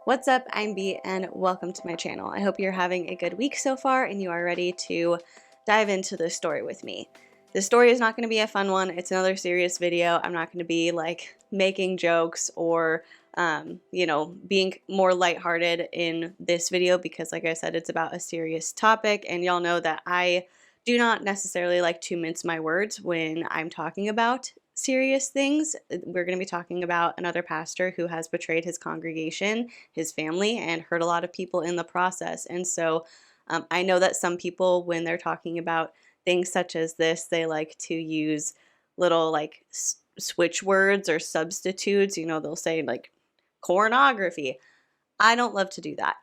What's up? I'm B and welcome to my channel. I hope you're having a good week so far and you are ready to dive into this story with me. This story is not going to be a fun one. It's another serious video. I'm not going to be like making jokes or being more lighthearted in this video because like I said, it's about a serious topic and y'all know that I do not necessarily like to mince my words when I'm talking about serious things. We're going to be talking about another pastor who has betrayed his congregation, his family, and hurt a lot of people in the process. And so I know that some people, when they're talking about things such as this, they like to use little like switch words or substitutes. You know, they'll say like pornography. I don't love to do that.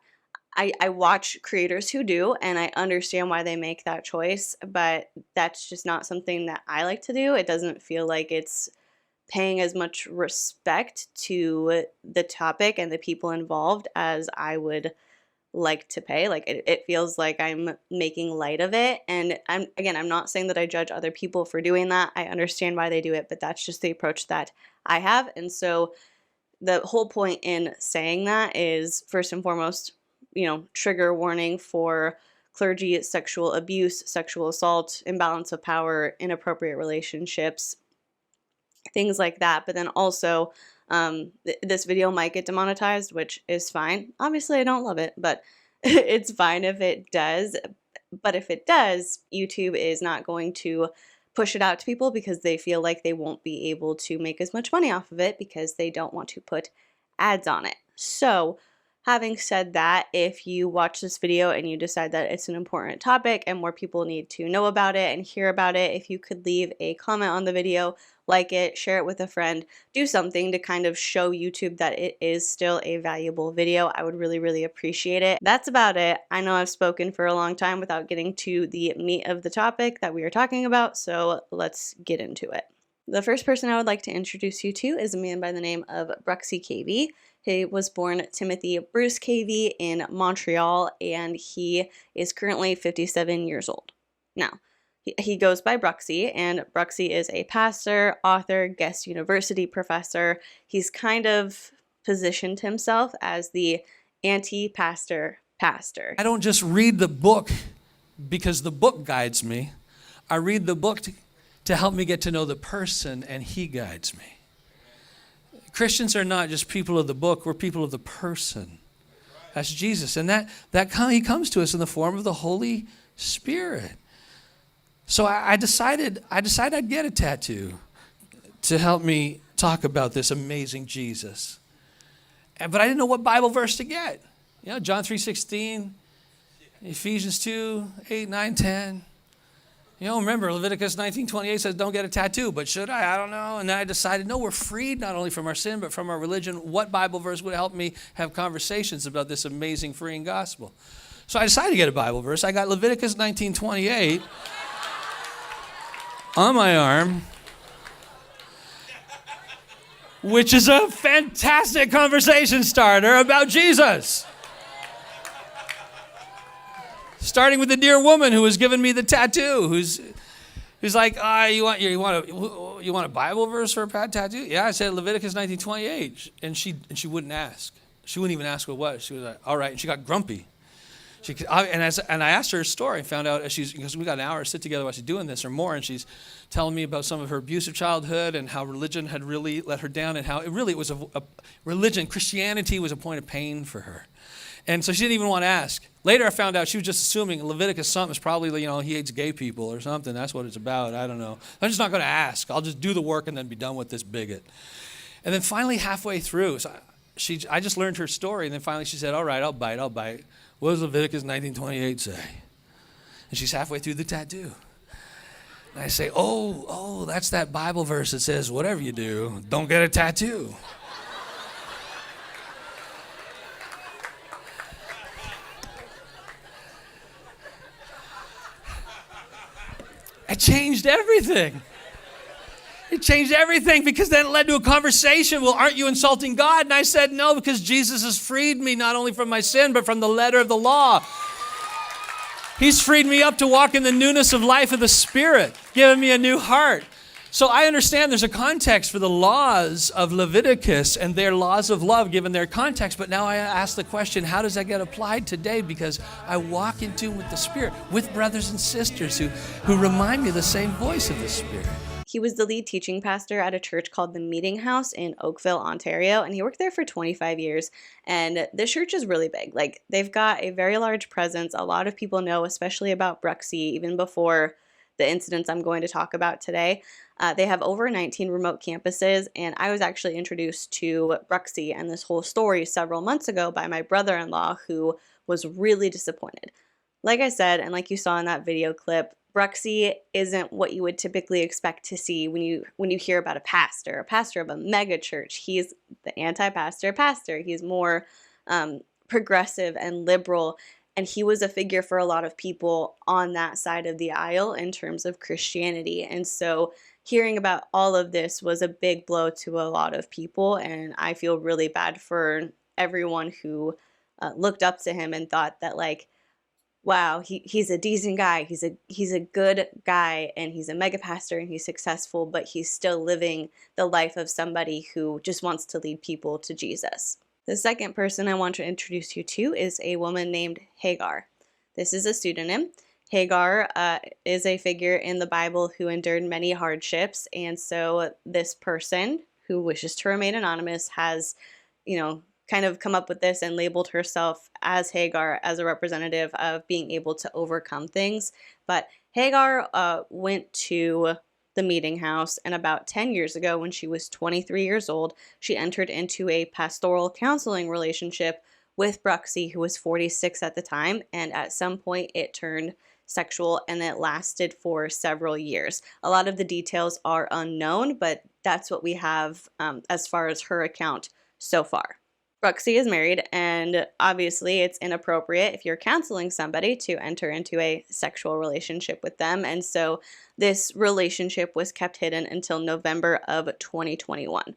I watch creators who do, and I understand why they make that choice, but that's just not something that I like to do. It doesn't feel like it's paying as much respect to the topic and the people involved as I would like to pay. Like it feels like I'm making light of it. And I'm not saying that I judge other people for doing that. I understand why they do it, but that's just the approach that I have. And so the whole point in saying that is, first and foremost, trigger warning for clergy, sexual abuse, sexual assault, imbalance of power, inappropriate relationships, things like that. But then also, this video might get demonetized, which is fine. Obviously, I don't love it, but it's fine if it does. But if it does, YouTube is not going to push it out to people because they feel like they won't be able to make as much money off of it because they don't want to put ads on it. So, having said that, if you watch this video and you decide that it's an important topic and more people need to know about it and hear about it, if you could leave a comment on the video, like it, share it with a friend, do something to kind of show YouTube that it is still a valuable video, I would really, really appreciate it. That's about it. I know I've spoken for a long time without getting to the meat of the topic that we are talking about, so let's get into it. The first person I would like to introduce you to is a man by the name of Bruxy Cavey. He was born Timothy Bruce Cavey in Montreal, and he is currently 57 years old. Now, he goes by Bruxy, and Bruxy is a pastor, author, guest university professor. He's kind of positioned himself as the anti-pastor pastor. I don't just read the book because the book guides me. I read the book to help me get to know the person, and he guides me. Christians are not just people of the book, we're people of the person. That's Jesus. And he comes to us in the form of the Holy Spirit. So I decided I'd get a tattoo to help me talk about this amazing Jesus. But I didn't know what Bible verse to get. John 3:16, Ephesians 2:8, 9, 10. Remember, Leviticus 19:28 says, don't get a tattoo, but should I? I don't know. And then I decided, no, we're freed not only from our sin, but from our religion. What Bible verse would help me have conversations about this amazing freeing gospel? So I decided to get a Bible verse. I got Leviticus 19:28 on my arm, which is a fantastic conversation starter about Jesus. Starting with the dear woman who was giving me the tattoo, who's like, you want a Bible verse for a tattoo? Yeah, I said Leviticus 19:28, and she wouldn't ask. She wouldn't even ask what it was. She was like, all right, and she got grumpy. And I asked her her story and found out because we got an hour to sit together while she's doing this or more, and she's telling me about some of her abusive childhood and how religion had really let her down and how it was religion, Christianity was a point of pain for her. And so she didn't even want to ask. Later I found out she was just assuming Leviticus something is probably, he hates gay people or something. That's what it's about. I don't know. I'm just not going to ask. I'll just do the work and then be done with this bigot. And then finally halfway through, I just learned her story. And then finally she said, all right, I'll bite. What does Leviticus 19:28 say? And she's halfway through the tattoo. And I say, oh, that's that Bible verse that says, whatever you do, don't get a tattoo. It changed everything. It changed everything because then it led to a conversation. Well, aren't you insulting God? And I said, no, because Jesus has freed me not only from my sin, but from the letter of the law. He's freed me up to walk in the newness of life of the Spirit, given me a new heart. So I understand there's a context for the laws of Leviticus and their laws of love given their context, but now I ask the question, how does that get applied today? Because I walk in tune with the Spirit, with brothers and sisters who remind me of the same voice of the Spirit. He was the lead teaching pastor at a church called the Meeting House in Oakville, Ontario, and he worked there for 25 years. And this church is really big. Like, they've got a very large presence. A lot of people know, especially about Bruxy, even before the incidents I'm going to talk about today. They have over 19 remote campuses, and I was actually introduced to Bruxy and this whole story several months ago by my brother-in-law, who was really disappointed. Like I said, and like you saw in that video clip, Bruxy isn't what you would typically expect to see when you hear about a pastor of a mega church. He's the anti-pastor pastor. He's more progressive and liberal, and he was a figure for a lot of people on that side of the aisle in terms of Christianity. And so hearing about all of this was a big blow to a lot of people, and I feel really bad for everyone who looked up to him and thought that, like, wow, he's a decent guy, he's a good guy, and he's a mega pastor and he's successful, but he's still living the life of somebody who just wants to lead people to Jesus. The second person I want to introduce you to is a woman named Hagar. This is a pseudonym. Hagar is a figure in the Bible who endured many hardships, and so this person, who wishes to remain anonymous, has, kind of come up with this and labeled herself as Hagar as a representative of being able to overcome things. But Hagar went to the Meeting House, and about 10 years ago, when she was 23 years old, she entered into a pastoral counseling relationship with Bruxy, who was 46 at the time, and at some point it turned sexual, and it lasted for several years. A lot of the details are unknown, but that's what we have as far as her account so far. Bruxy is married, and obviously it's inappropriate if you're counseling somebody to enter into a sexual relationship with them, and so this relationship was kept hidden until November of 2021.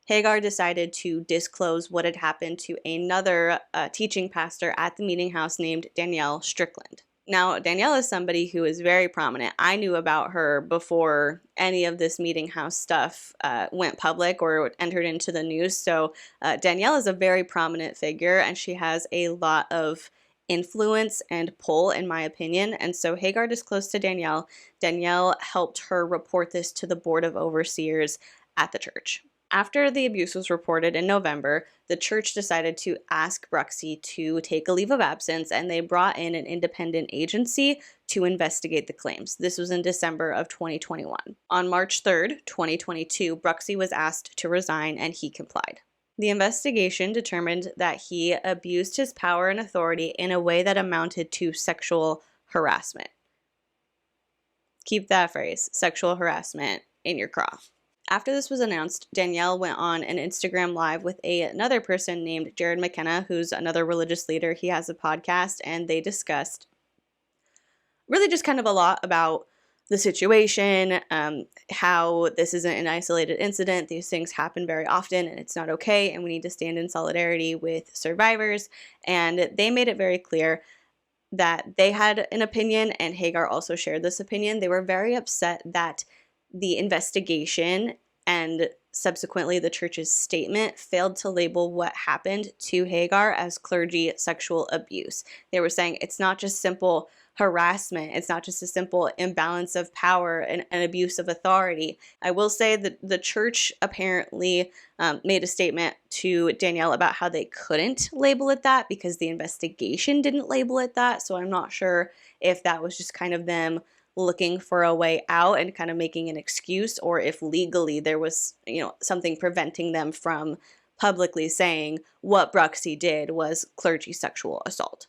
Hagar decided to disclose what had happened to another teaching pastor at the Meeting House named Danielle Strickland. Now, Danielle is somebody who is very prominent. I knew about her before any of this Meeting House stuff went public or entered into the news. So Danielle is a very prominent figure, and she has a lot of influence and pull, in my opinion. And so Hagar disclosed to Danielle. Danielle helped her report this to the Board of Overseers at the church. After the abuse was reported in November, the church decided to ask Bruxy to take a leave of absence, and they brought in an independent agency to investigate the claims. This was in December of 2021. On March 3rd, 2022, Bruxy was asked to resign, and he complied. The investigation determined that he abused his power and authority in a way that amounted to sexual harassment. Keep that phrase, sexual harassment, in your craw. After this was announced, Danielle went on an Instagram Live with another person named Jared McKenna, who's another religious leader. He has a podcast, and they discussed really just kind of a lot about the situation, how this isn't an isolated incident. These things happen very often, and it's not okay, and we need to stand in solidarity with survivors. And they made it very clear that they had an opinion, and Hagar also shared this opinion. They were very upset that the investigation and subsequently the church's statement failed to label what happened to Hagar as clergy sexual abuse. They were saying it's not just simple harassment. It's not just a simple imbalance of power and abuse of authority. I will say that the church apparently made a statement to Danielle about how they couldn't label it that because the investigation didn't label it that. So I'm not sure if that was just kind of them looking for a way out and kind of making an excuse, or if legally there was, something preventing them from publicly saying what Bruxy did was clergy sexual assault.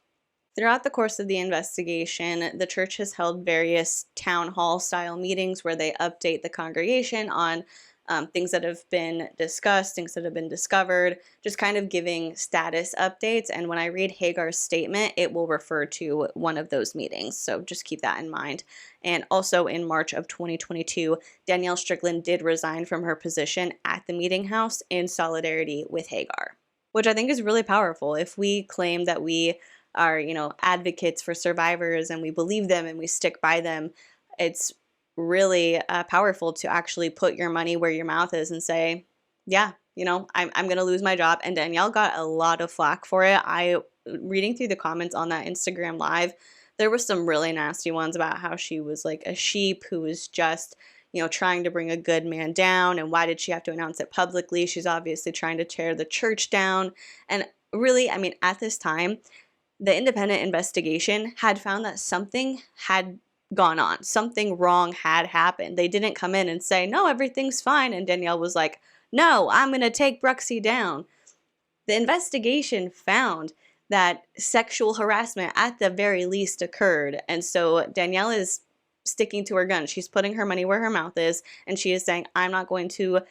Throughout the course of the investigation, the church has held various town hall style meetings where they update the congregation on things that have been discussed, things that have been discovered, just kind of giving status updates. And when I read Hagar's statement, it will refer to one of those meetings. So just keep that in mind. And also in March of 2022, Danielle Strickland did resign from her position at the Meeting House in solidarity with Hagar, which I think is really powerful. If we claim that we are, advocates for survivors and we believe them and we stick by them, it's really powerful to actually put your money where your mouth is and say, yeah, I'm going to lose my job. And Danielle got a lot of flack for it. Reading through the comments on that Instagram live, there was some really nasty ones about how she was like a sheep who was just, trying to bring a good man down. And why did she have to announce it publicly? She's obviously trying to tear the church down. And really, I mean, at this time, the independent investigation had found that something had gone on. Something wrong had happened. They didn't come in and say, no, everything's fine. And Danielle was like, no, I'm going to take Bruxy down. The investigation found that sexual harassment at the very least occurred. And so Danielle is sticking to her guns. She's putting her money where her mouth is. And she is saying, I'm not going to,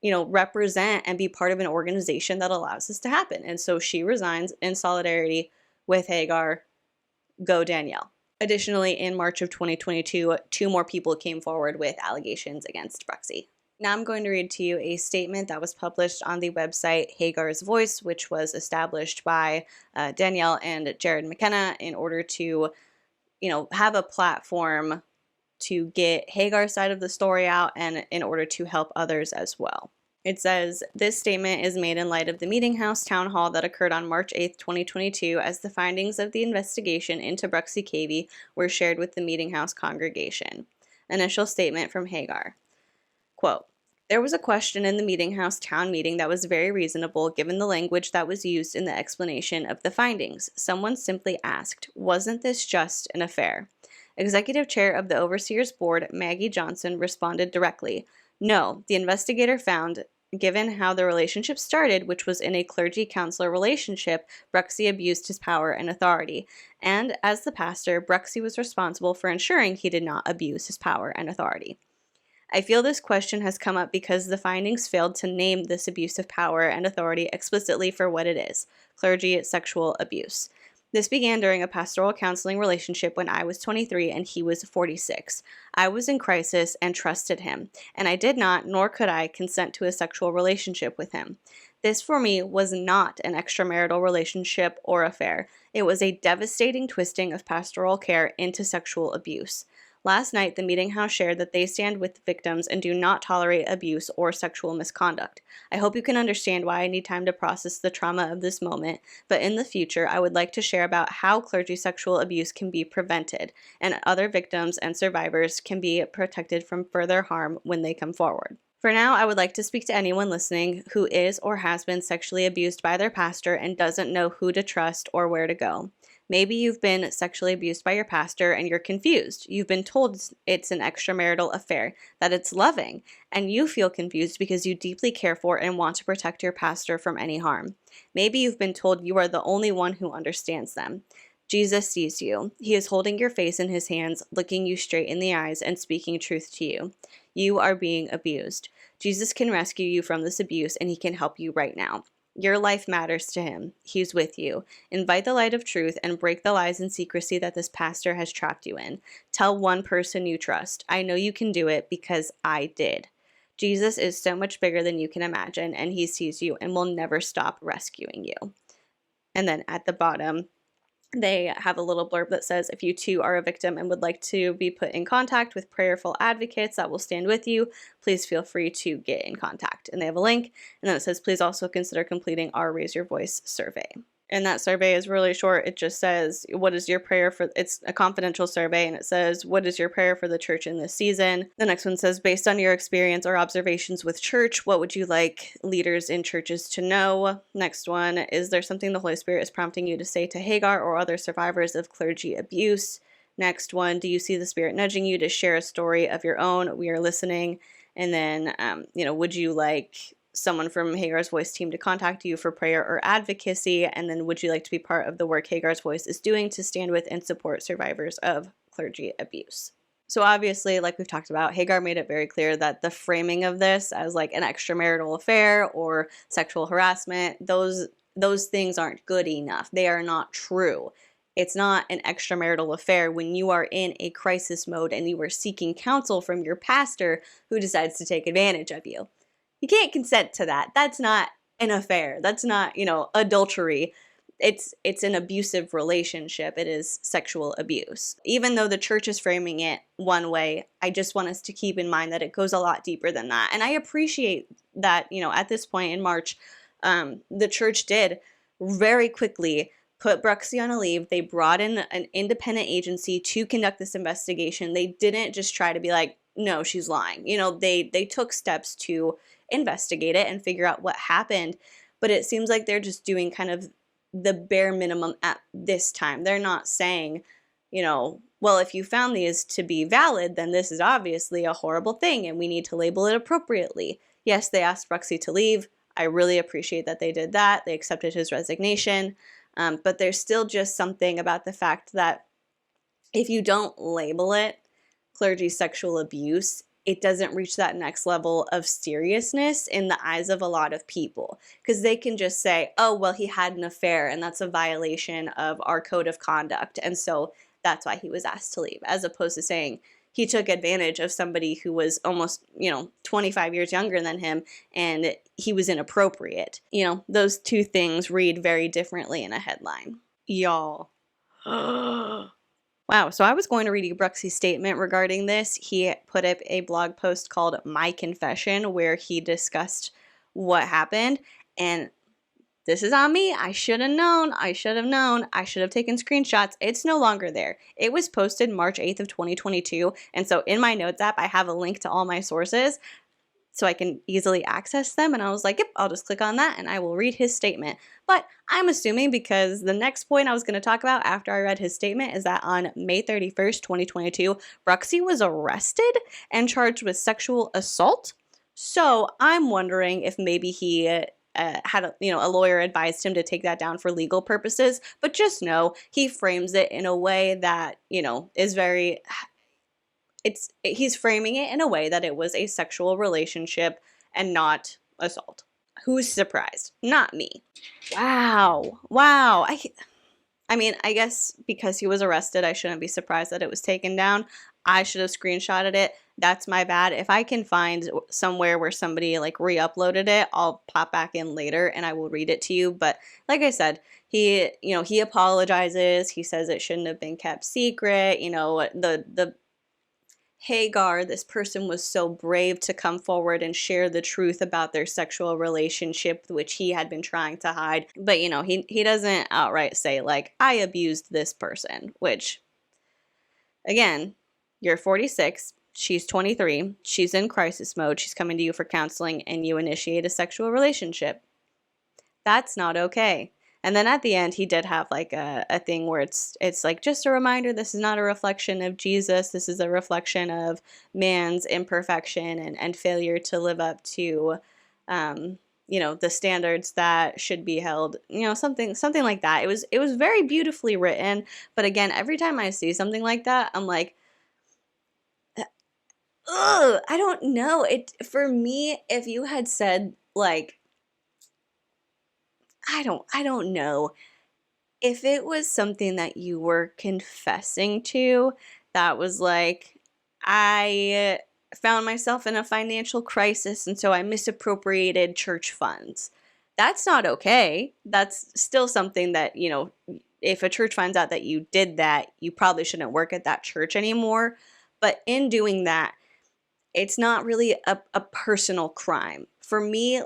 represent and be part of an organization that allows this to happen. And so she resigns in solidarity with Hagar. Go Danielle. Additionally, in March of 2022, 2 more people came forward with allegations against Bruxy. Now I'm going to read to you a statement that was published on the website Hagar's Voice, which was established by Danielle and Jared McKenna in order to, have a platform to get Hagar's side of the story out and in order to help others as well. It says, this statement is made in light of the Meeting House town hall that occurred on March 8, 2022, as the findings of the investigation into Bruxy Cavey were shared with the Meeting House congregation. Initial statement from Hagar. Quote, there was a question in the Meeting House town meeting that was very reasonable given the language that was used in the explanation of the findings. Someone simply asked, wasn't this just an affair? Executive Chair of the Overseers Board, Maggie Johnson, responded directly, no, the investigator found, given how the relationship started, which was in a clergy-counselor relationship, Bruxy abused his power and authority. And as the pastor, Bruxy was responsible for ensuring he did not abuse his power and authority. I feel this question has come up because the findings failed to name this abuse of power and authority explicitly for what it is, clergy sexual abuse. This began during a pastoral counseling relationship when I was 23 and he was 46. I was in crisis and trusted him, and I did not, nor could I, consent to a sexual relationship with him. This for me was not an extramarital relationship or affair. It was a devastating twisting of pastoral care into sexual abuse. Last night, the Meeting House shared that they stand with victims and do not tolerate abuse or sexual misconduct. I hope you can understand why I need time to process the trauma of this moment, but in the future, I would like to share about how clergy sexual abuse can be prevented, and other victims and survivors can be protected from further harm when they come forward. For now, I would like to speak to anyone listening who is or has been sexually abused by their pastor and doesn't know who to trust or where to go. Maybe you've been sexually abused by your pastor and you're confused. You've been told it's an extramarital affair, that it's loving, and you feel confused because you deeply care for and want to protect your pastor from any harm. Maybe you've been told you are the only one who understands them. Jesus sees you. He is holding your face in his hands, looking you straight in the eyes and speaking truth to you. You are being abused. Jesus can rescue you from this abuse and he can help you right now. Your life matters to him. He's with you. Invite the light of truth and break the lies and secrecy that this pastor has trapped you in. Tell one person you trust. I know you can do it because I did. Jesus is so much bigger than you can imagine, and he sees you and will never stop rescuing you. And then at the bottom, they have a little blurb that says, if you too are a victim and would like to be put in contact with prayerful advocates that will stand with you, please feel free to get in contact. And they have a link, and then it says, please also consider completing our Raise Your Voice survey. And that survey is really short. It just says, what is your prayer for, it's a confidential survey, and it says, what is your prayer for the church in this season? The next one says, based on your experience or observations with church, what would you like leaders in churches to know? Next one, is there something the Holy Spirit is prompting you to say to Hagar or other survivors of clergy abuse? Next one, do you see the Spirit nudging you to share a story of your own? We are listening. And then, would you like someone from Hagar's Voice team to contact you for prayer or advocacy? And then would you like to be part of the work Hagar's Voice is doing to stand with and support survivors of clergy abuse? So obviously, like we've talked about, Hagar made it very clear that the framing of this as like an extramarital affair or sexual harassment, those things aren't good enough. They are not true. It's not an extramarital affair when you are in a crisis mode and you are seeking counsel from your pastor who decides to take advantage of you. You can't consent to that. That's not an affair. That's not, adultery. it's an abusive relationship. It is sexual abuse. Even though the church is framing it one way, I just want us to keep in mind that it goes a lot deeper than that. And I appreciate that, at this point in March, the church did very quickly put Bruxy on a leave. They brought in an independent agency to conduct this investigation. They didn't just try to be like, no, she's lying. They took steps to investigate it and figure out what happened. But it seems like they're just doing kind of the bare minimum at this time. They're not saying, well, if you found these to be valid, then this is obviously a horrible thing and we need to label it appropriately. Yes, they asked Bruxy to leave. I really appreciate that they did that. They accepted his resignation. But there's still just something about the fact that if you don't label it clergy sexual abuse, it doesn't reach that next level of seriousness in the eyes of a lot of people. Because they can just say, oh, well, he had an affair and that's a violation of our code of conduct. And so that's why he was asked to leave, as opposed to saying he took advantage of somebody who was almost, 25 years younger than him and he was inappropriate. Those two things read very differently in a headline. Y'all. Wow, so I was going to read you Bruxy's statement regarding this. He put up a blog post called My Confession where he discussed what happened, and this is on me. I should have known. I should have taken screenshots. It's no longer there. It was posted March 8th of 2022, and so in my notes app, I have a link to all my sources so I can easily access them, and I was like, yep, I'll just click on that and I will read his statement. But I'm assuming, because the next point I was going to talk about after I read his statement is that on May 31st, 2022, Bruxy was arrested and charged with sexual assault. So I'm wondering if maybe he had a lawyer advised him to take that down for legal purposes. But just know he frames it in a way that, is very... he's framing it in a way that it was a sexual relationship and not assault. Who's surprised? Not me. Wow. I mean, I guess because he was arrested, I shouldn't be surprised that it was taken down. I should have screenshotted it. That's my bad. If I can find somewhere where somebody re-uploaded it, I'll pop back in later and I will read it to you. But like I said, he apologizes. He says it shouldn't have been kept secret. The Hagar, this person, was so brave to come forward and share the truth about their sexual relationship, which he had been trying to hide. But, he doesn't outright say, I abused this person, which, again, you're 46, she's 23, she's in crisis mode, she's coming to you for counseling, and you initiate a sexual relationship. That's not okay. And then at the end, he did have a thing where it's just a reminder, this is not a reflection of Jesus. This is a reflection of man's imperfection and failure to live up to, the standards that should be held, something like that. It was very beautifully written. But again, every time I see something like that, I'm like, ugh, I don't know. For me, if you had said I don't know. If it was something that you were confessing to, that was I found myself in a financial crisis and so I misappropriated church funds. That's not okay. That's still something that, if a church finds out that you did that, you probably shouldn't work at that church anymore. But in doing that, it's not really a personal crime. For me,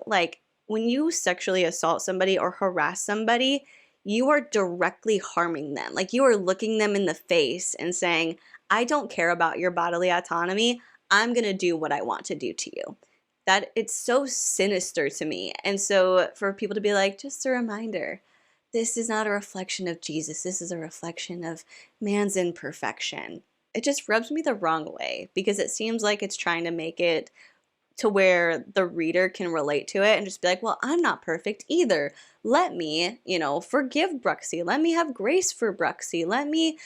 when you sexually assault somebody or harass somebody, you are directly harming them. You are looking them in the face and saying, I don't care about your bodily autonomy. I'm going to do what I want to do to you. That it's so sinister to me. And so for people to be just a reminder, this is not a reflection of Jesus. This is a reflection of man's imperfection. It just rubs me the wrong way because it seems like it's trying to make it to where the reader can relate to it and just be well, I'm not perfect either. Let me, forgive Bruxy. Let me have grace for Bruxy. Let me,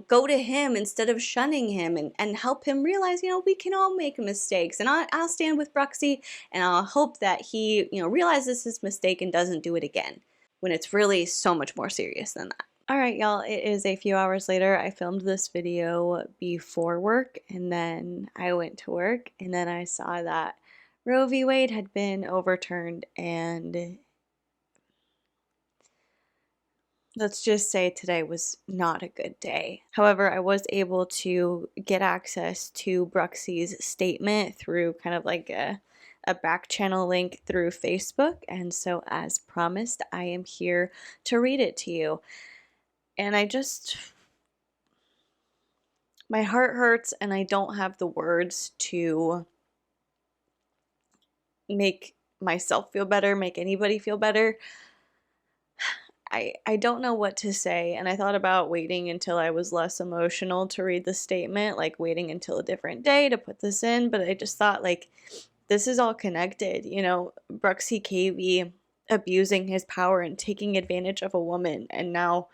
go to him instead of shunning him and help him realize, we can all make mistakes. And I'll stand with Bruxy and I'll hope that he, realizes his mistake and doesn't do it again, when it's really so much more serious than that. All right, y'all, it is a few hours later. I filmed this video before work, and then I went to work, and then I saw that Roe v. Wade had been overturned, and let's just say today was not a good day. However, I was able to get access to Bruxy's statement through kind of like a back channel link through Facebook. And so, as promised, I am here to read it to you. And my heart hurts, and I don't have the words to make myself feel better, make anybody feel better. I don't know what to say, and I thought about waiting until I was less emotional to read the statement, like waiting until a different day to put this in, but I just thought, like, this is all connected. You know, Bruxy Cavey abusing his power and taking advantage of a woman, and now,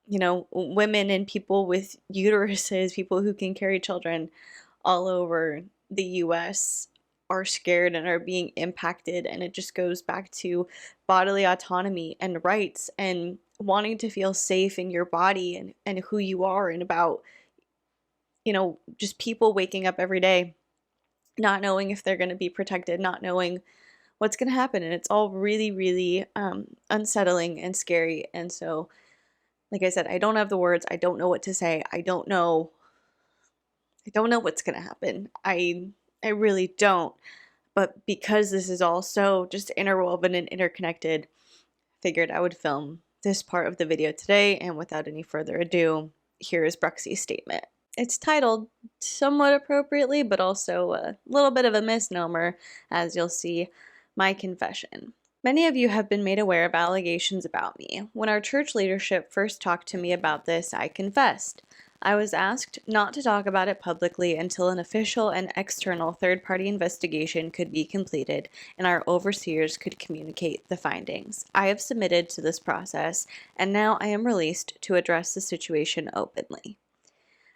you know, women and people with uteruses, people who can carry children all over the US are scared and are being impacted, and it just goes back to bodily autonomy and rights and wanting to feel safe in your body and who you are, and about, you know, just people waking up every day not knowing if they're going to be protected, not knowing what's going to happen, and it's all really, really unsettling and scary. And so, like I said, I don't have the words, I don't know what to say, I don't know what's going to happen. I really don't. But because this is all so just interwoven and interconnected, figured I would film this part of the video today. And without any further ado, here is Bruxy's statement. It's titled somewhat appropriately, but also a little bit of a misnomer, as you'll see, My Confession. Many of you have been made aware of allegations about me. When our church leadership first talked to me about this, I confessed. I was asked not to talk about it publicly until an official and external third-party investigation could be completed and our overseers could communicate the findings. I have submitted to this process, and now I am released to address the situation openly.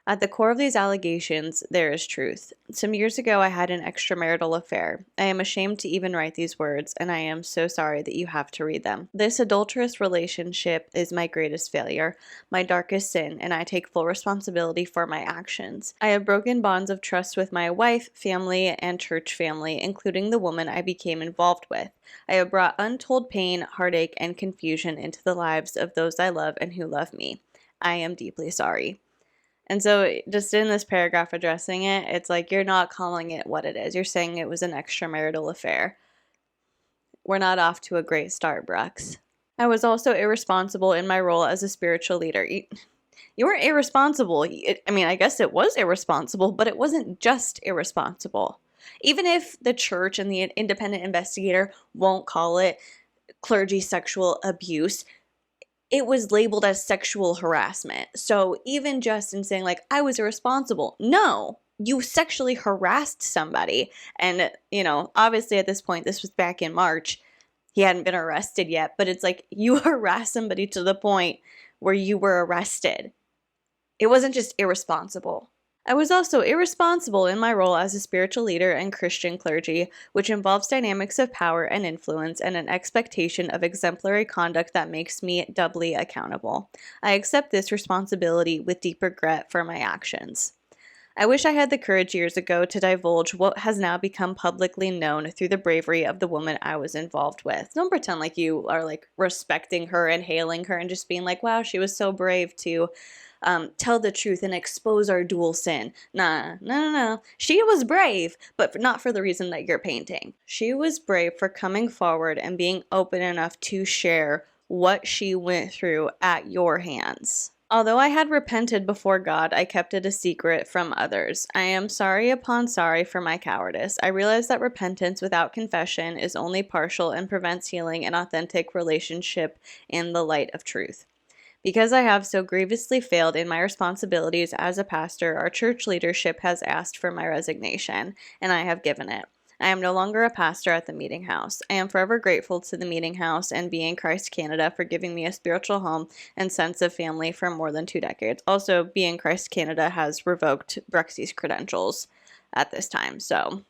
At the core of these allegations, there is truth. Some years ago, I had an extramarital affair. I am ashamed to even write these words, and I am so sorry that you have to read them. This adulterous relationship is my greatest failure, my darkest sin, and I take full responsibility for my actions. I have broken bonds of trust with my wife, family, and church family, including the woman I became involved with. I have brought untold pain, heartache, and confusion into the lives of those I love and who love me. I am deeply sorry. And so just in this paragraph addressing it, it's like you're not calling it what it is. You're saying it was an extramarital affair. We're not off to a great start, Brooks. I was also irresponsible in my role as a spiritual leader. You weren't irresponsible. I mean, I guess it was irresponsible, but it wasn't just irresponsible. Even if the church and the independent investigator won't call it clergy sexual abuse, it was labeled as sexual harassment. So even just in saying, like, I was irresponsible, no, you sexually harassed somebody. And, you know, obviously at this point, this was back in March, he hadn't been arrested yet, but it's like you harassed somebody to the point where you were arrested. It wasn't just irresponsible. I was also irresponsible in my role as a spiritual leader and Christian clergy, which involves dynamics of power and influence and an expectation of exemplary conduct that makes me doubly accountable. I accept this responsibility with deep regret for my actions. I wish I had the courage years ago to divulge what has now become publicly known through the bravery of the woman I was involved with. Don't pretend like you are like respecting her and hailing her and just being like, wow, she was so brave to tell the truth and expose our dual sin. No. She was brave, but not for the reason that you're painting. She was brave for coming forward and being open enough to share what she went through at your hands. Although I had repented before God, I kept it a secret from others. I am sorry upon sorry for my cowardice. I realize that repentance without confession is only partial and prevents healing an authentic relationship in the light of truth. Because I have so grievously failed in my responsibilities as a pastor, our church leadership has asked for my resignation, and I have given it. I am no longer a pastor at the Meeting House. I am forever grateful to the Meeting House and Be in Christ Canada for giving me a spiritual home and sense of family for more than 2 decades. Also, Be in Christ Canada has revoked Bruxy's credentials at this time, so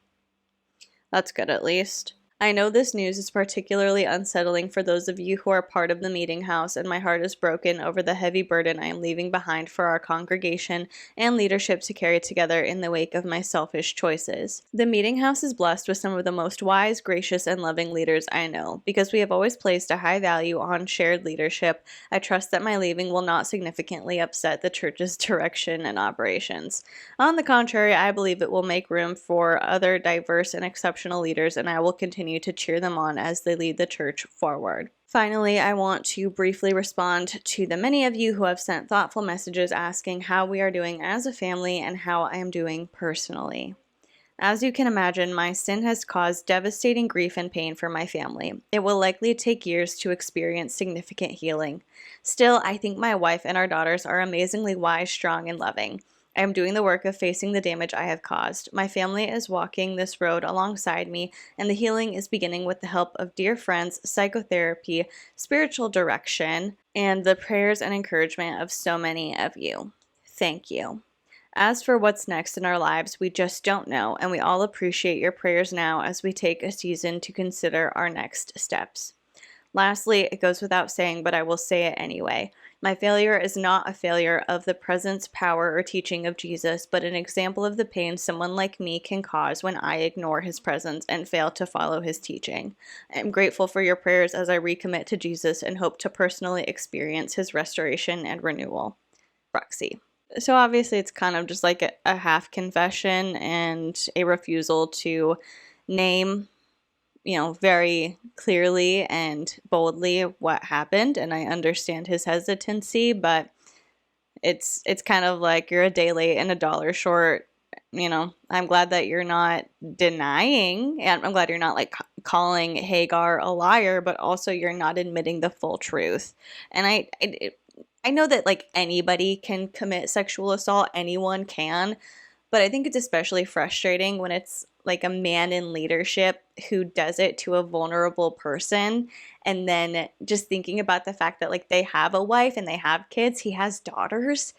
that's good at least. I know this news is particularly unsettling for those of you who are part of the meeting house, and my heart is broken over the heavy burden I am leaving behind for our congregation and leadership to carry together in the wake of my selfish choices. The meeting house is blessed with some of the most wise, gracious, and loving leaders I know. Because we have always placed a high value on shared leadership, I trust that my leaving will not significantly upset the church's direction and operations. On the contrary, I believe it will make room for other diverse and exceptional leaders, and I will continue to cheer them on as they lead the church forward. Finally, I want to briefly respond to the many of you who have sent thoughtful messages asking how we are doing as a family and how I am doing personally. As you can imagine, my sin has caused devastating grief and pain for my family. It will likely take years to experience significant healing. Still, I think my wife and our daughters are amazingly wise, strong, and loving. I am doing the work of facing the damage I have caused. My family is walking this road alongside me, and the healing is beginning with the help of dear friends, psychotherapy, spiritual direction, and the prayers and encouragement of so many of you. Thank you. As for what's next in our lives, we just don't know, and we all appreciate your prayers now as we take a season to consider our next steps. Lastly, it goes without saying, but I will say it anyway. My failure is not a failure of the presence, power, or teaching of Jesus, but an example of the pain someone like me can cause when I ignore his presence and fail to follow his teaching. I am grateful for your prayers as I recommit to Jesus and hope to personally experience his restoration and renewal. Bruxy. So obviously it's kind of just like a half confession and a refusal to name, very clearly and boldly what happened, and I understand his hesitancy, but it's kind of like you're a day late and a dollar short. I'm glad that you're not denying, and I'm glad you're not like calling Hagar a liar, but also you're not admitting the full truth. And I know that like anybody can commit sexual assault, anyone can, but I think it's especially frustrating when it's like a man in leadership who does it to a vulnerable person. And then just thinking about the fact that like they have a wife and they have kids, he has daughters,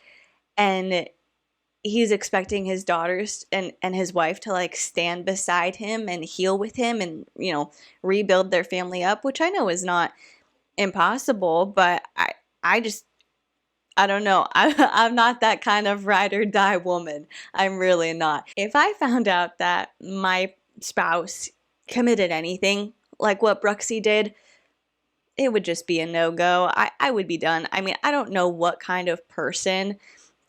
and he's expecting his daughters and his wife to like stand beside him and heal with him and, rebuild their family up, which I know is not impossible, but I don't know. I'm not that kind of ride or die woman. I'm really not. If I found out that my spouse committed anything like what Bruxy did, it would just be a no-go. I would be done. I mean, I don't know what kind of person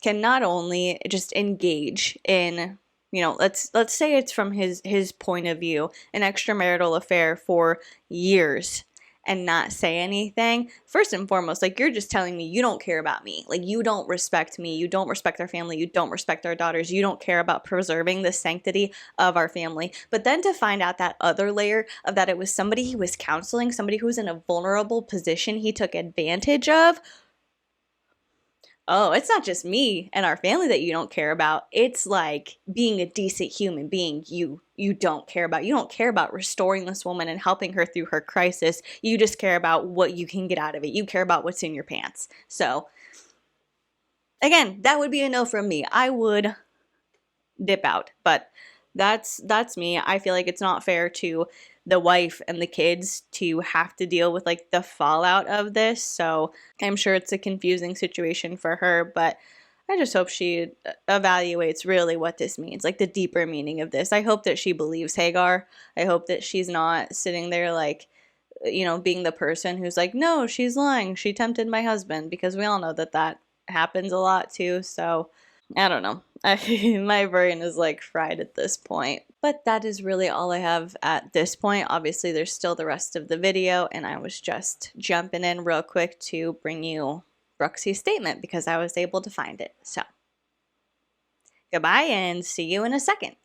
can not only just engage in, let's say it's from his point of view, an extramarital affair for years and not say anything. First and foremost, like, you're just telling me you don't care about me. Like, you don't respect me. You don't respect our family. You don't respect our daughters. You don't care about preserving the sanctity of our family. But then to find out that other layer of that it was somebody he was counseling, somebody who was in a vulnerable position he took advantage of. Oh, it's not just me and our family that you don't care about. It's like being a decent human being you don't care about. You don't care about restoring this woman and helping her through her crisis. You just care about what you can get out of it. You care about what's in your pants. So, again, that would be a no from me. I would dip out, but that's me. I feel like it's not fair to the wife and the kids to have to deal with like the fallout of this. So I'm sure it's a confusing situation for her, but I just hope she evaluates really what this means, like the deeper meaning of this. I hope that she believes Hagar. I hope that she's not sitting there like, being the person who's like, no, she's lying. She tempted my husband, because we all know that happens a lot too. So I don't know. My brain is like fried at this point. But that is really all I have at this point. Obviously, there's still the rest of the video, and I was just jumping in real quick to bring you Bruxy's statement because I was able to find it. So, goodbye and see you in a second.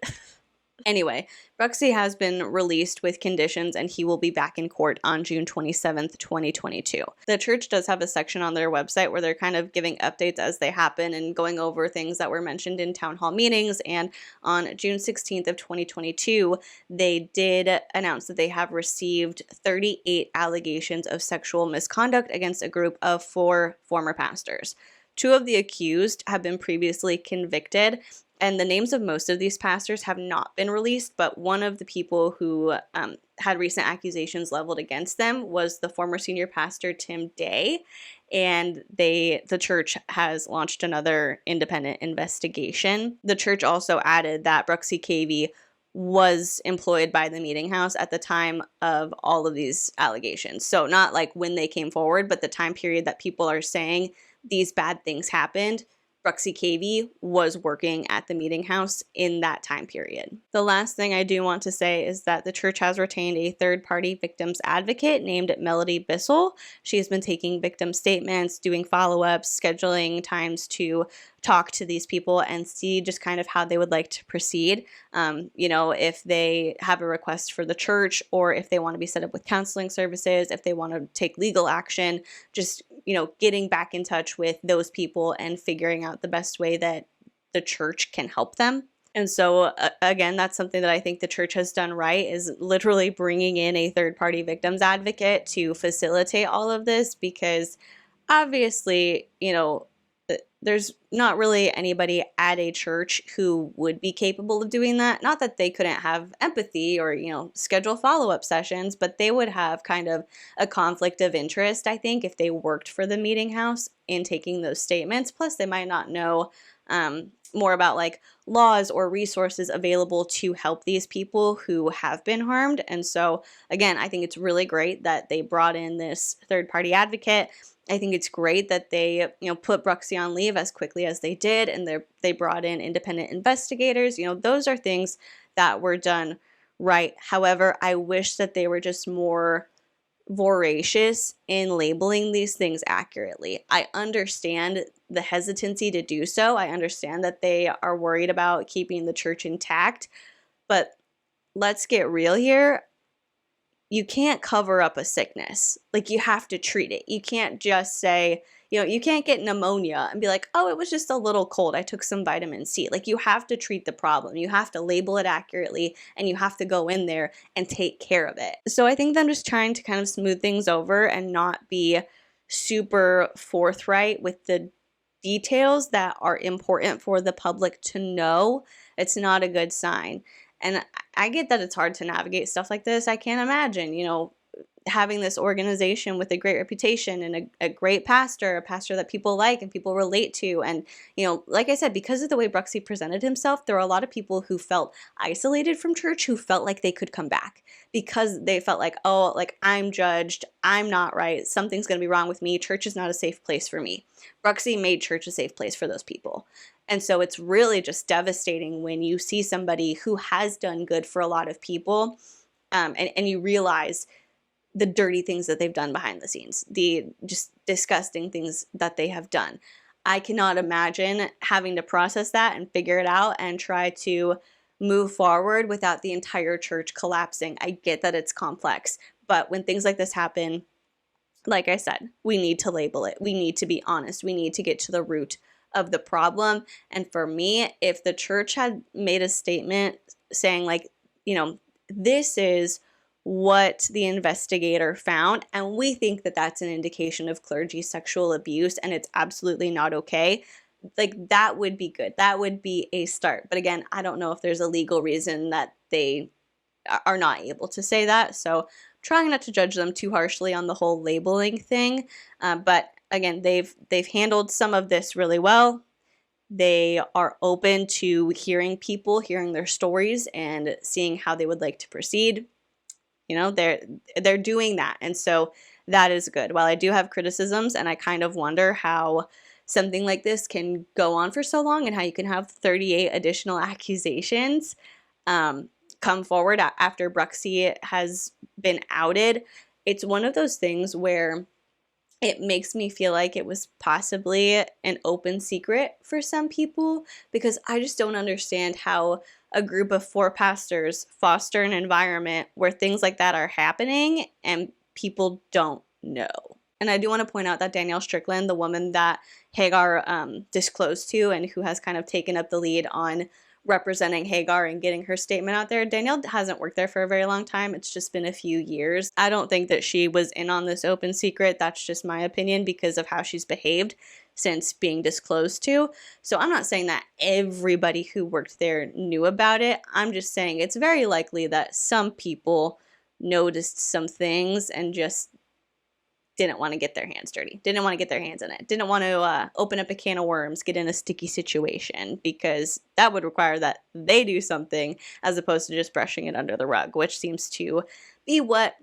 Anyway, Bruxy has been released with conditions, and he will be back in court on June 27th, 2022. The church does have a section on their website where they're kind of giving updates as they happen and going over things that were mentioned in town hall meetings. And on June 16th of 2022, they did announce that they have received 38 allegations of sexual misconduct against a group of 4 former pastors. 2 of the accused have been previously convicted, and the names of most of these pastors have not been released, but one of the people who had recent accusations leveled against them was the former senior pastor, Tim Day. And the church has launched another independent investigation. The church also added that Bruxy Cavey was employed by the meeting house at the time of all of these allegations. So not like when they came forward, but the time period that people are saying these bad things happened, Bruxy Cavey was working at the meeting house in that time period. The last thing I do want to say is that the church has retained a third-party victims advocate named Melody Bissell. She's been taking victim statements, doing follow-ups, scheduling times to talk to these people and see just kind of how they would like to proceed. If they have a request for the church, or if they want to be set up with counseling services, if they want to take legal action, just, getting back in touch with those people and figuring out the best way that the church can help them. And so, again, that's something that I think the church has done right, is literally bringing in a third-party victims advocate to facilitate all of this, because obviously, there's not really anybody at a church who would be capable of doing that. Not that they couldn't have empathy or, schedule follow-up sessions, but they would have kind of a conflict of interest, I think, if they worked for the meeting house in taking those statements. Plus, they might not know more about like laws or resources available to help these people who have been harmed. And so, again, I think it's really great that they brought in this third-party advocate. I think it's great that they, put Bruxy on leave as quickly as they did, and they brought in independent investigators. Those are things that were done right. However, I wish that they were just more voracious in labeling these things accurately. I understand the hesitancy to do so. I understand that they are worried about keeping the church intact, but let's get real here. You can't cover up a sickness. Like, you have to treat it. You can't just say, you can't get pneumonia and be like, oh, it was just a little cold, I took some vitamin C. Like, you have to treat the problem. You have to label it accurately, and you have to go in there and take care of it. So I think them just trying to kind of smooth things over and not be super forthright with the details that are important for the public to know, it's not a good sign. And I get that it's hard to navigate stuff like this. I can't imagine, having this organization with a great reputation and a great pastor, a pastor that people like and people relate to. And, like I said, because of the way Bruxy presented himself, there were a lot of people who felt isolated from church, who felt like they could come back because they felt like, oh, like, I'm judged, I'm not right, something's going to be wrong with me, church is not a safe place for me. Bruxy made church a safe place for those people. And so it's really just devastating when you see somebody who has done good for a lot of people, and you realize the dirty things that they've done behind the scenes, the just disgusting things that they have done. I cannot imagine having to process that and figure it out and try to move forward without the entire church collapsing. I get that it's complex, but when things like this happen, like I said, we need to label it. We need to be honest. We need to get to the root of the problem. And for me, if the church had made a statement saying like, this is what the investigator found, and we think that that's an indication of clergy sexual abuse and it's absolutely not okay, like, that would be good. That would be a start. But again, I don't know if there's a legal reason that they are not able to say that. So trying not to judge them too harshly on the whole labeling thing. But again, they've handled some of this really well. They are open to hearing people, hearing their stories, and seeing how they would like to proceed. They're doing that. And so that is good. While I do have criticisms, and I kind of wonder how something like this can go on for so long and how you can have 38 additional accusations come forward after Bruxy has been outed. It's one of those things where it makes me feel like it was possibly an open secret for some people, because I just don't understand how a group of 4 pastors foster an environment where things like that are happening and people don't know. And I do want to point out that Danielle Strickland, the woman that Hagar disclosed to and who has kind of taken up the lead on representing Hagar and getting her statement out there, Danielle hasn't worked there for a very long time. It's just been a few years. I don't think that she was in on this open secret. That's just my opinion because of how she's behaved since being disclosed to. So I'm not saying that everybody who worked there knew about it. I'm just saying it's very likely that some people noticed some things and just didn't want to get their hands dirty, didn't want to get their hands in it, didn't want to open up a can of worms, get in a sticky situation, because that would require that they do something as opposed to just brushing it under the rug, which seems to be what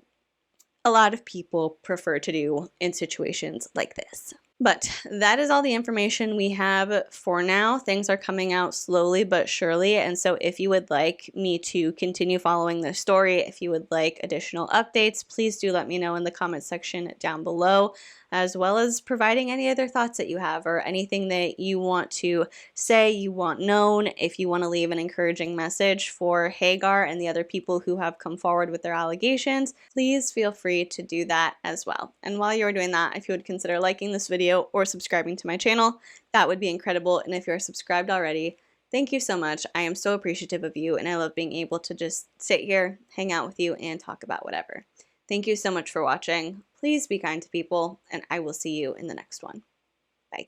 a lot of people prefer to do in situations like this. But that is all the information we have for now. Things are coming out slowly but surely, and so if you would like me to continue following this story, if you would like additional updates, please do let me know in the comment section down below, as well as providing any other thoughts that you have or anything that you want to say, you want known. If you want to leave an encouraging message for Hagar and the other people who have come forward with their allegations, please feel free to do that as well. And while you're doing that, if you would consider liking this video or subscribing to my channel, that would be incredible. And if you're subscribed already, thank you so much. I am so appreciative of you, and I love being able to just sit here, hang out with you, and talk about whatever. Thank you so much for watching. Please be kind to people, and I will see you in the next one. Bye.